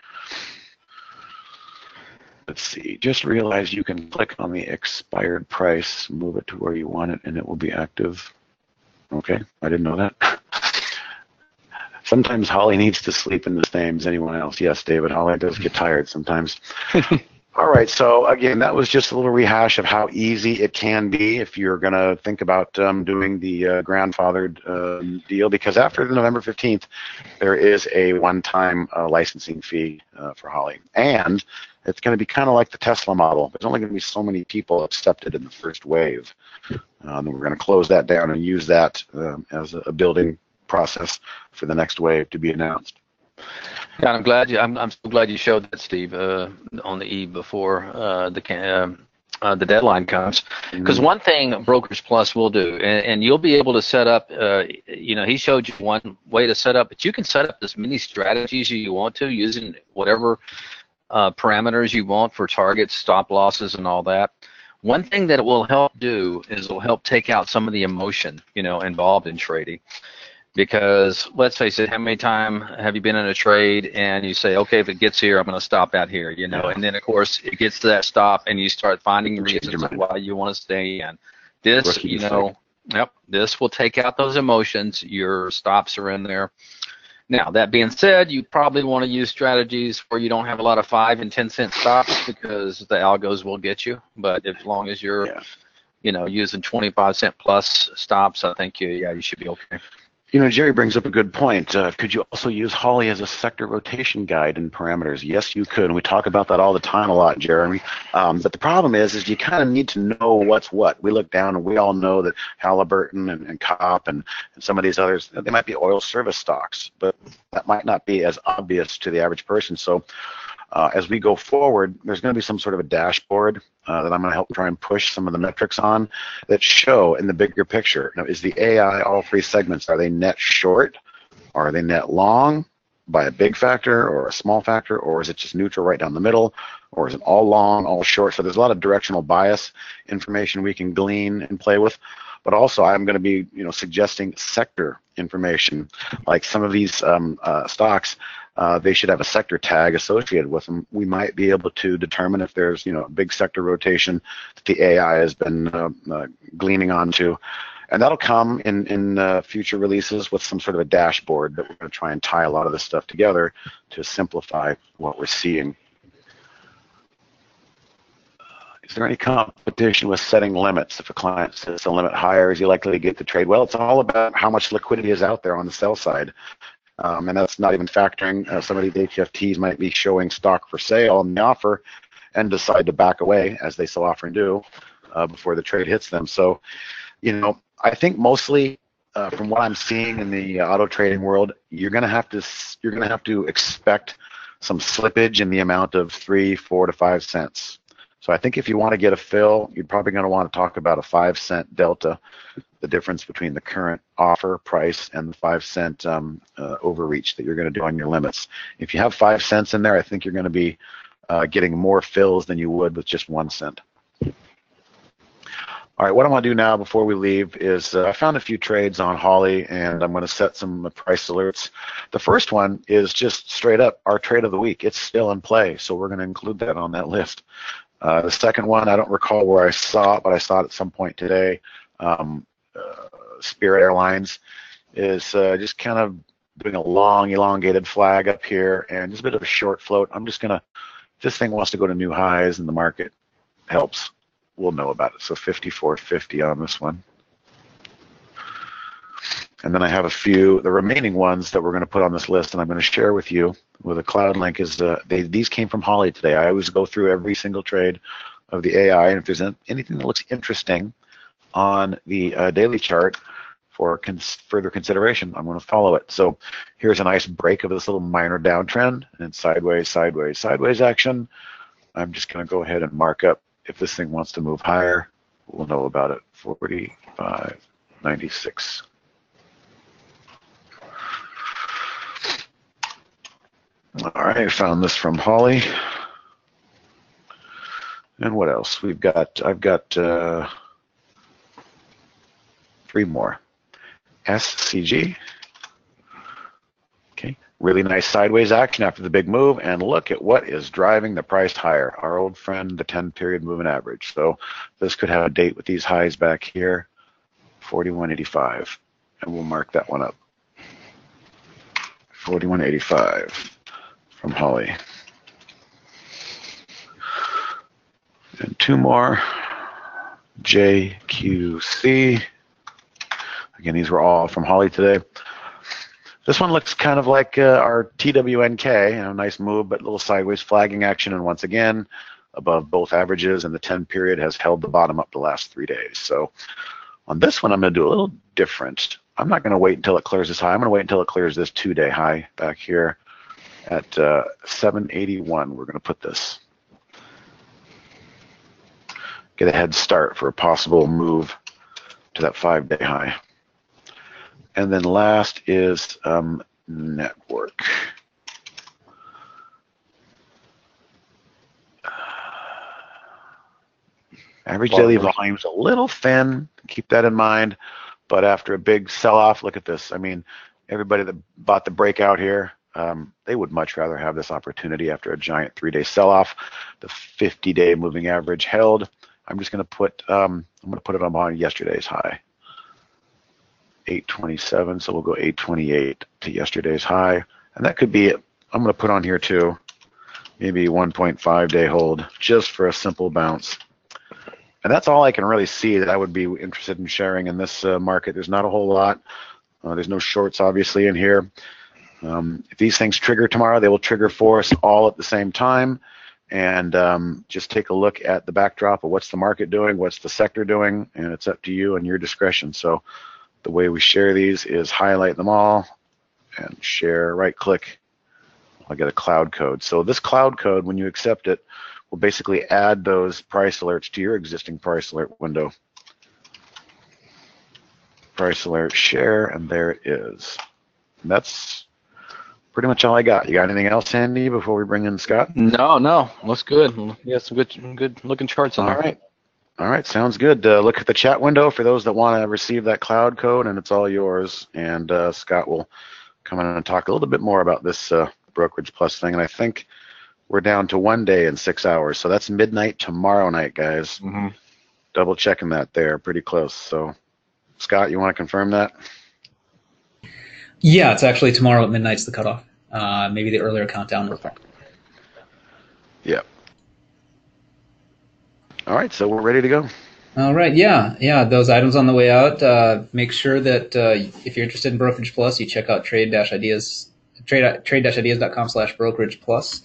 Let's see, just realize you can click on the expired price, move it to where you want it, and it will be active. Okay, I didn't know that. Sometimes Holly needs to sleep in the same as anyone else. Yes, David, Holly does get tired sometimes. All right, so again, that was just a little rehash of how easy it can be if you're going to think about doing the grandfathered deal, because after the November 15th, there is a one-time licensing fee for Holly. And it's going to be kind of like the Tesla model. There's only going to be so many people accepted in the first wave. And we're going to close that down and use that as a building process for the next wave to be announced. Yeah, I'm so glad you showed that, Steve, on the eve before the deadline comes. Because one thing Brokers Plus will do, and you'll be able to set up, he showed you one way to set up, but you can set up as many strategies as you want to using whatever parameters you want for targets, stop losses, and all that. One thing that it will help do is it will help take out some of the emotion, involved in trading. Because let's face it, how many times have you been in a trade and you say, okay, if it gets here, I'm going to stop out here, and then of course it gets to that stop and you start finding reasons why you want to stay in. This, this will take out those emotions. Your stops are in there. Now, that being said, you probably want to use strategies where you don't have a lot of 5 and 10 cent stops, because the algos will get you. But as long as you're, using 25 cent plus stops, I think you should be okay. Jerry brings up a good point. Could you also use Holly as a sector rotation guide and parameters? Yes, you could. And we talk about that all the time a lot, Jeremy. But the problem is you kind of need to know what's what. We look down and we all know that Halliburton and COP and some of these others, they might be oil service stocks, but that might not be as obvious to the average person. So as we go forward, there's going to be some sort of a dashboard that I'm going to help try and push some of the metrics on that show in the bigger picture. Now, is the AI, all 3 segments, are they net short? Are they net long by a big factor or a small factor? Or is it just neutral right down the middle? Or is it all long, all short? So there's a lot of directional bias information we can glean and play with. But also I'm going to be suggesting sector information, like some of these stocks. They should have a sector tag associated with them. We might be able to determine if there's a big sector rotation that the AI has been gleaning onto, and that'll come in future releases with some sort of a dashboard that we're going to try and tie a lot of this stuff together to simplify what we're seeing. Is there any competition with setting limits? If a client sets a limit higher, is he likely to get the trade? Well, it's all about how much liquidity is out there on the sell side. And that's not even factoring some of these HFTs might be showing stock for sale on the offer and decide to back away, as they so often do, before the trade hits them. So, I think mostly from what I'm seeing in the auto trading world, you're going to have to expect some slippage in the amount of 3, 4 to 5 cents. So I think if you want to get a fill, you're probably going to want to talk about a 5 cent delta, the difference between the current offer price and the 5 cent overreach that you're going to do on your limits. If you have 5 cents in there, I think you're going to be getting more fills than you would with just 1 cent. All right, what I'm going to do now before we leave is I found a few trades on Holly, and I'm going to set some price alerts. The first one is just straight up our trade of the week. It's still in play, so we're going to include that on that list. The second one, I don't recall where I saw it, but I saw it at some point today. Spirit Airlines is just kind of doing a long elongated flag up here and just a bit of a short float. I'm just going to, if this thing wants to go to new highs and the market helps, we'll know about it. So 54.50 on this one. And then I have a few, the remaining ones that we're going to put on this list, and I'm going to share with you with a cloud link. Is these came from Holly today. I always go through every single trade of the AI, and if there's anything that looks interesting on the daily chart for further consideration, I'm going to follow it. So here's a nice break of this little minor downtrend, and sideways, sideways, sideways action. I'm just going to go ahead and mark up. If this thing wants to move higher, we'll know about it. 45.96. All right, I found this from Holly. And what else? I've got 3 more. SCG. Okay, really nice sideways action after the big move, and look at what is driving the price higher. Our old friend, the 10-period moving average. So this could have a date with these highs back here, 41.85, and we'll mark that one up. 41.85 from Holly. And 2 more. JQC. Again, these were all from Holly today. This one looks kind of like our TWNK, nice move, but a little sideways flagging action. And once again, above both averages, and the 10-period has held the bottom up the last 3 days. So on this one, I'm going to do a little different. I'm not going to wait until it clears this high. I'm going to wait until it clears this 2-day high back here at 781. We're going to put this. Get a head start for a possible move to that 5-day high. And then last is network. Average daily volume's a little thin. Keep that in mind. But after a big sell-off, look at this. I mean, everybody that bought the breakout here, they would much rather have this opportunity after a giant 3-day sell-off. The 50-day moving average held. I'm just going to put it on yesterday's high. 827, so we'll go 828 to yesterday's high, and that could be it. I'm going to put on here too, maybe 1.5-day hold just for a simple bounce. And that's all I can really see that I would be interested in sharing in this market. There's not a whole lot. There's no shorts obviously in here. If these things trigger tomorrow, they will trigger for us all at the same time. And just take a look at the backdrop of what's the market doing, what's the sector doing, and it's up to you and your discretion. So the way we share these is highlight them all and share, right click. I'll get a cloud code. So this cloud code, when you accept it, will basically add those price alerts to your existing price alert window. Price alert share, and there it is. And that's pretty much all I got. You got anything else, Andy, before we bring in Scott? No, looks good. You got some good looking charts on there. All right, sounds good. Look at the chat window for those that want to receive that cloud code, and it's all yours. And Scott will come in and talk a little bit more about this Brokerage Plus thing. And I think we're down to 1 day and 6 hours. So that's midnight tomorrow night, guys. Mm-hmm. Double checking that there, pretty close. So, Scott, you want to confirm that? Yeah, it's actually tomorrow at midnight's the cutoff. Maybe the earlier countdown. Perfect. Yeah. All right, so we're ready to go. All right, yeah. Those items on the way out. Make sure that if you're interested in Brokerage Plus, you check out trade-ideas.com/brokerage plus,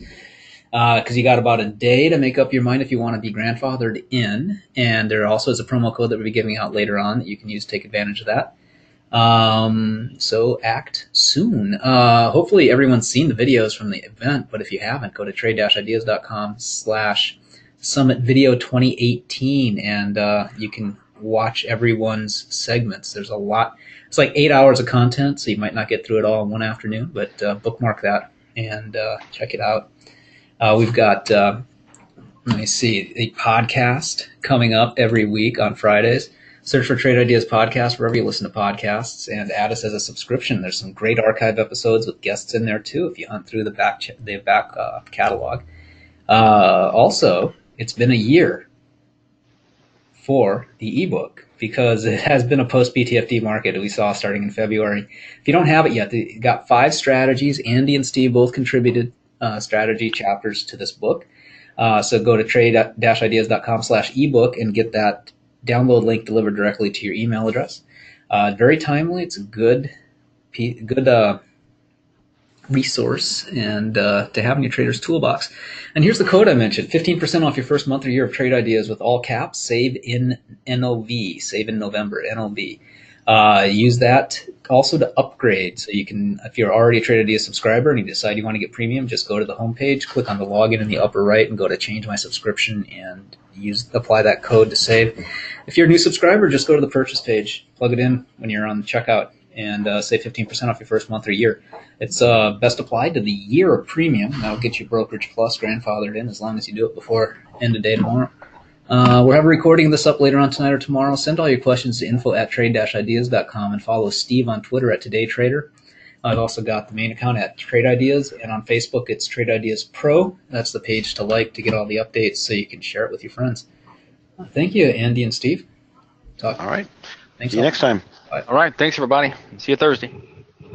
because you got about a day to make up your mind if you want to be grandfathered in. And there also is a promo code that we'll be giving out later on that you can use to take advantage of that. So act soon. Hopefully everyone's seen the videos from the event, but if you haven't, go to trade-ideas.com/Summit Video 2018, and you can watch everyone's segments. There's a lot. It's like 8 hours of content, so you might not get through it all in one afternoon, but bookmark that and check it out. We've got, let me see, a podcast coming up every week on Fridays. Search for Trade Ideas Podcast wherever you listen to podcasts, and add us as a subscription. There's some great archive episodes with guests in there too if you hunt through the back catalog. Also, it's been a year for the ebook because it has been a post-BTFD market we saw starting in February. If you don't have it yet, you got 5 strategies. Andy and Steve both contributed strategy chapters to this book. So go to trade-ideas.com/ebook and get that download link delivered directly to your email address. Very timely. It's a good resource and to have in your trader's toolbox. And here's the code I mentioned: 15% off your first month or year of Trade Ideas with all caps. Save in NOV. Save in November. NOV. Use that also to upgrade. So you can, if you're already a Trade Ideas subscriber and you decide you want to get premium, just go to the homepage, click on the login in the upper right, and go to change my subscription and apply that code to save. If you're a new subscriber, just go to the purchase page, plug it in when you're on the checkout, and save 15% off your first month or year. It's best applied to the year of premium. That'll get you Brokerage Plus grandfathered in as long as you do it before end of day tomorrow. We'll have a recording of this up later on tonight or tomorrow. Send all your questions to info@trade-ideas.com and follow Steve on Twitter @TodayTrader. I've also got the main account at Trade Ideas, and on Facebook it's Trade Ideas Pro. That's the page to like to get all the updates so you can share it with your friends. Thank you, Andy and Steve. All right. Thanks. See you next time. Bye. All right. Thanks, everybody. See you Thursday.